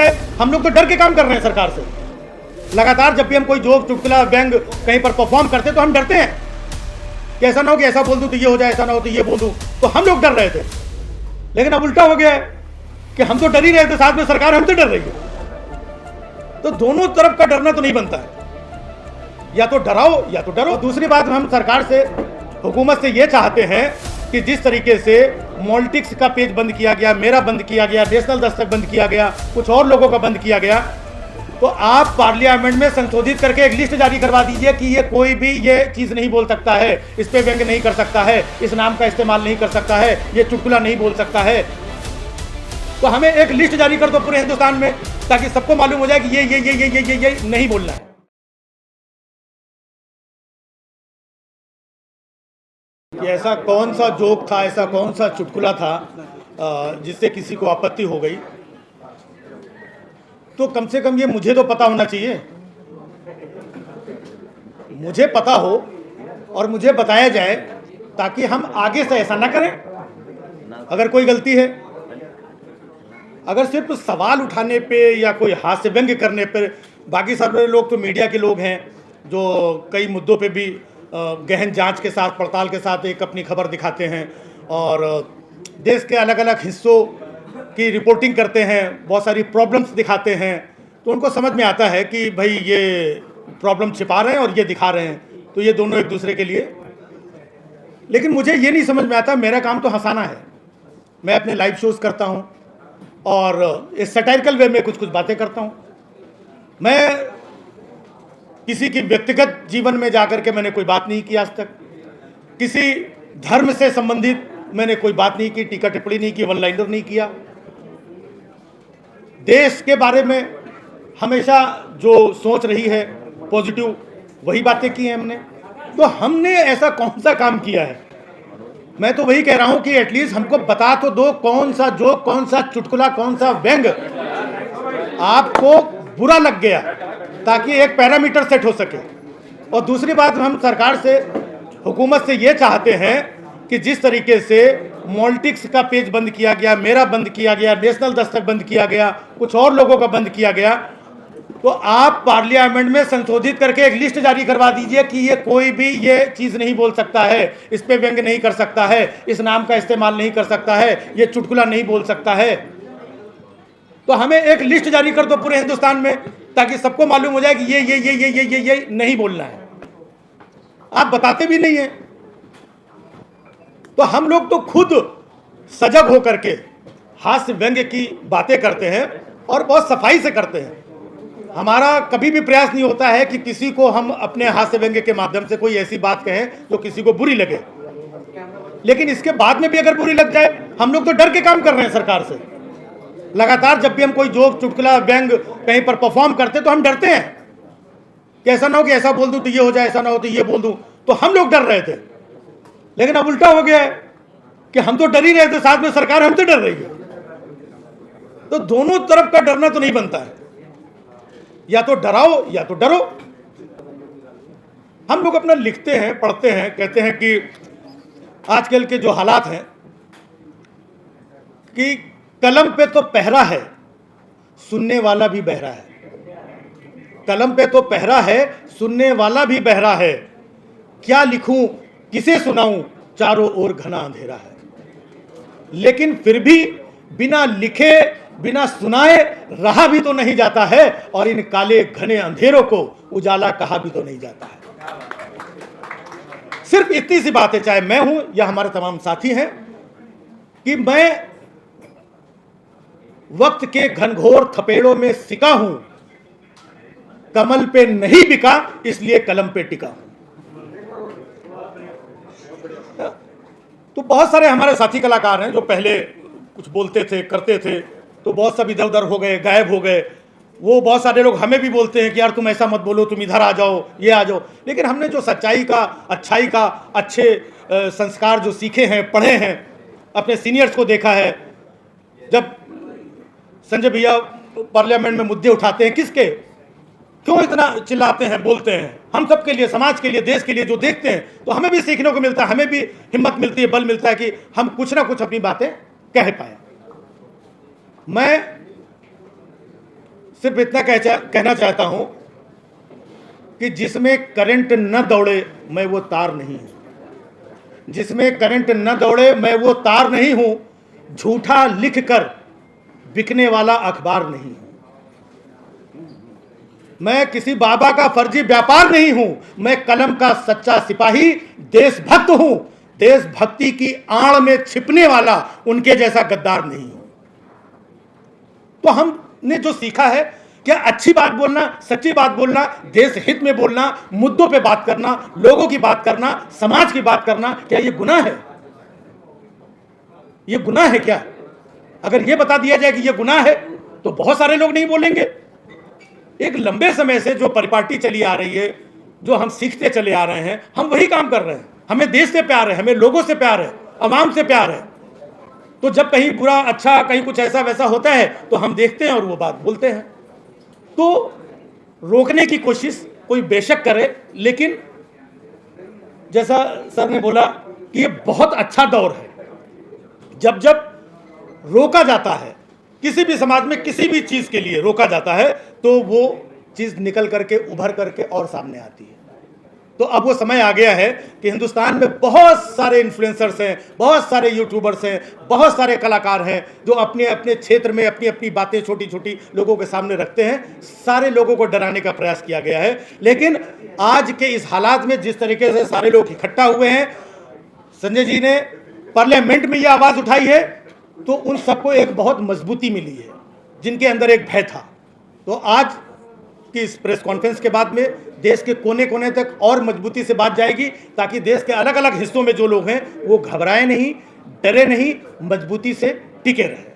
गए, हम लोग तो डर के काम कर रहे हैं सरकार से। लगातार जब भी हम कोई जोक, चुटकुला, व्यंग कहीं पर परफॉर्म करते तो हम डरते हैं कि ऐसा ना हो कि ऐसा बोल दूं तो ये हो जाए, ऐसा ना हो तो ये बोल दूं, तो हम लोग डर रहे थे। लेकिन अब उल्टा हो गया है कि हम तो डर ही रहे थे, साथ में सरकार हमसे डर रही है। तो दोनों तरफ का डरना तो नहीं बनता है, या तो डराओ या तो डरो। दूसरी बात, हम सरकार से, हुकूमत से ये चाहते हैं कि जिस तरीके से मॉलिटिक्स का पेज बंद किया गया, मेरा बंद किया गया, नेशनल दस्तक बंद किया गया, कुछ और लोगों का बंद किया गया, तो आप पार्लियामेंट में संशोधित करके एक लिस्ट जारी करवा दीजिए कि ये कोई भी ये चीज़ नहीं बोल सकता है, इस पे व्यंग नहीं कर सकता है, इस नाम का इस्तेमाल नहीं कर सकता है, ये चुटकुला नहीं बोल सकता है। तो हमें एक लिस्ट जारी कर दो पूरे हिंदुस्तान में, ताकि सबको मालूम हो जाए कि ये नहीं बोलना है। कि ऐसा कौन सा जोक था, ऐसा कौन सा चुटकुला था जिससे किसी को आपत्ति हो गई, तो कम से कम ये मुझे तो पता होना चाहिए, मुझे पता हो और मुझे बताया जाए, ताकि हम आगे से ऐसा ना करें। अगर कोई गलती है, अगर सिर्फ सवाल उठाने पे या कोई हास्य व्यंग्य करने पर, बाकी सारे लोग तो मीडिया के लोग हैं जो कई मुद्दों पे भी गहन जांच के साथ, पड़ताल के साथ एक अपनी खबर दिखाते हैं और देश के अलग अलग हिस्सों की रिपोर्टिंग करते हैं, बहुत सारी प्रॉब्लम्स दिखाते हैं, तो उनको समझ में आता है कि भाई ये प्रॉब्लम छिपा रहे हैं और ये दिखा रहे हैं, तो ये दोनों एक दूसरे के लिए। लेकिन मुझे ये नहीं समझ में आता, मेरा काम तो हंसाना है, मैं अपने लाइव शोज़ करता हूँ और इस सटायरिकल वे में कुछ कुछ बातें करता हूँ। मैं किसी की व्यक्तिगत जीवन में जाकर के मैंने कोई बात नहीं की आज तक, किसी धर्म से संबंधित मैंने कोई बात नहीं की, टीका टिप्पणी नहीं की, वन लाइनर नहीं किया। देश के बारे में हमेशा जो सोच रही है पॉजिटिव, वही बातें की हैं हमने। तो हमने ऐसा कौन सा काम किया है? मैं तो वही कह रहा हूं कि एटलीस्ट हमको बता तो दो, कौन सा जोक, कौन सा चुटकुला, कौन सा व्यंग आपको बुरा लग गया, ताकि एक पैरामीटर सेट हो सके। और दूसरी बात, हम सरकार से, हुकूमत से ये चाहते हैं कि जिस तरीके से मॉलिटिक्स का पेज बंद किया गया, मेरा बंद किया गया, नेशनल दस्तक बंद किया गया, कुछ और लोगों का बंद किया गया, तो आप पार्लियामेंट में संशोधित करके एक लिस्ट जारी करवा दीजिए कि ये कोई भी ये चीज़ नहीं बोल सकता है, इस पे व्यंग नहीं कर सकता है, इस नाम का इस्तेमाल नहीं कर सकता है, ये चुटकुला नहीं बोल सकता है। तो हमें एक लिस्ट जारी कर दो पूरे हिंदुस्तान में, ताकि सबको मालूम हो जाए कि ये नहीं बोलना है। आप बताते भी नहीं है, तो हम लोग तो खुद सजग होकर के हास्य व्यंग्य की बातें करते हैं और बहुत सफाई से करते हैं। हमारा कभी भी प्रयास नहीं होता है कि किसी को हम अपने हास्य व्यंग्य के माध्यम से कोई ऐसी बात कहें जो किसी को बुरी लगे। लेकिन इसके बाद में भी अगर बुरी लग जाए, हम लोग तो डर के काम कर रहे हैं सरकार से। लगातार जब भी हम कोई जोक, चुटकुला, व्यंग कहीं पर परफॉर्म करते तो हम डरते हैं कि ऐसा ना हो कि ऐसा बोल दूं तो ये हो जाए, ऐसा ना हो तो ये बोल दूं, तो हम लोग डर रहे थे। लेकिन अब उल्टा हो गया है कि हम तो डर ही रहे थे, साथ में सरकार हमसे डर रही है। तो दोनों तरफ का डरना तो नहीं बनता है, या तो डराओ या तो डरो। हम लोग अपना लिखते हैं, पढ़ते हैं, कहते हैं कि आजकल के जो हालात हैं कि कलम पे तो पहरा है, सुनने वाला भी बहरा है। कलम पे तो पहरा है, सुनने वाला भी बहरा है। क्या लिखूं, किसे सुनाऊं, चारों ओर घना अंधेरा है। लेकिन फिर भी बिना लिखे, बिना सुनाए रहा भी तो नहीं जाता है, और इन काले घने अंधेरों को उजाला कहा भी तो नहीं जाता है। सिर्फ इतनी सी बात है, चाहे मैं हूं या हमारे तमाम साथी हैं, कि मैं वक्त के घनघोर थपेड़ों में सिका हूं, कमल पे नहीं बिका इसलिए कलम पे टिका हूं। तो बहुत सारे हमारे साथी कलाकार हैं जो पहले कुछ बोलते थे, करते थे, तो बहुत सब इधर उधर हो गए, गायब हो गए। वो बहुत सारे लोग हमें भी बोलते हैं कि यार तुम ऐसा मत बोलो, तुम इधर आ जाओ, ये आ जाओ। लेकिन हमने जो सच्चाई का, अच्छाई का, अच्छे संस्कार जो सीखे हैं, पढ़े हैं, अपने सीनियर्स को देखा है। जब संजय भैया पार्लियामेंट में मुद्दे उठाते हैं, किसके, क्यों इतना चिल्लाते हैं, बोलते हैं, हम सब के लिए, समाज के लिए, देश के लिए जो देखते हैं, तो हमें भी सीखने को मिलता है, हमें भी हिम्मत मिलती है, बल मिलता है कि हम कुछ ना कुछ अपनी बातें कह पाए। मैं सिर्फ इतना कहना चाहता हूं कि जिसमें करंट न दौड़े मैं वो तार नहीं हूं। जिसमें करंट न दौड़े मैं वो तार नहीं हूं। झूठा लिख कर बिकने वाला अखबार नहीं हूं। मैं किसी बाबा का फर्जी व्यापार नहीं हूं। मैं कलम का सच्चा सिपाही देशभक्त हूं। देशभक्ति की आड़ में छिपने वाला उनके जैसा गद्दार नहीं हूं। तो हमने जो सीखा है, क्या अच्छी बात बोलना, सच्ची बात बोलना, देश हित में बोलना, मुद्दों पे बात करना, लोगों की बात करना, समाज की बात करना, क्या ये गुनाह है? ये गुनाह है क्या? अगर ये बता दिया जाए कि ये गुनाह है तो बहुत सारे लोग नहीं बोलेंगे। एक लंबे समय से जो परिपाटी चली आ रही है, जो हम सीखते चले आ रहे हैं, हम वही काम कर रहे हैं। हमें देश से प्यार है, हमें लोगों से प्यार है, अवाम से प्यार है। तो जब कहीं बुरा अच्छा, कहीं कुछ ऐसा वैसा होता है तो हम देखते हैं और वो बात बोलते हैं। तो रोकने की कोशिश कोई बेशक करे, लेकिन जैसा सर ने बोला कि ये बहुत अच्छा दौर है। जब जब रोका जाता है, किसी भी समाज में किसी भी चीज़ के लिए रोका जाता है, तो वो चीज़ निकल करके उभर करके और सामने आती है। तो अब वो समय आ गया है कि हिंदुस्तान में बहुत सारे इन्फ्लुएंसर्स हैं, बहुत सारे यूट्यूबर्स हैं, बहुत सारे कलाकार हैं जो अपने अपने क्षेत्र में अपनी अपनी बातें छोटी छोटी लोगों के सामने रखते हैं। सारे लोगों को डराने का प्रयास किया गया है, लेकिन आज के इस हालात में जिस तरीके से सारे लोग इकट्ठा हुए हैं, संजय जी ने पार्लियामेंट में ये आवाज़ उठाई है, तो उन सबको एक बहुत मजबूती मिली है, जिनके अंदर एक भय था। तो आज की इस प्रेस कॉन्फ्रेंस के बाद में देश के कोने कोने तक और मजबूती से बात जाएगी, ताकि देश के अलग अलग हिस्सों में जो लोग हैं वो घबराए नहीं, डरे नहीं, मजबूती से टिके रहें।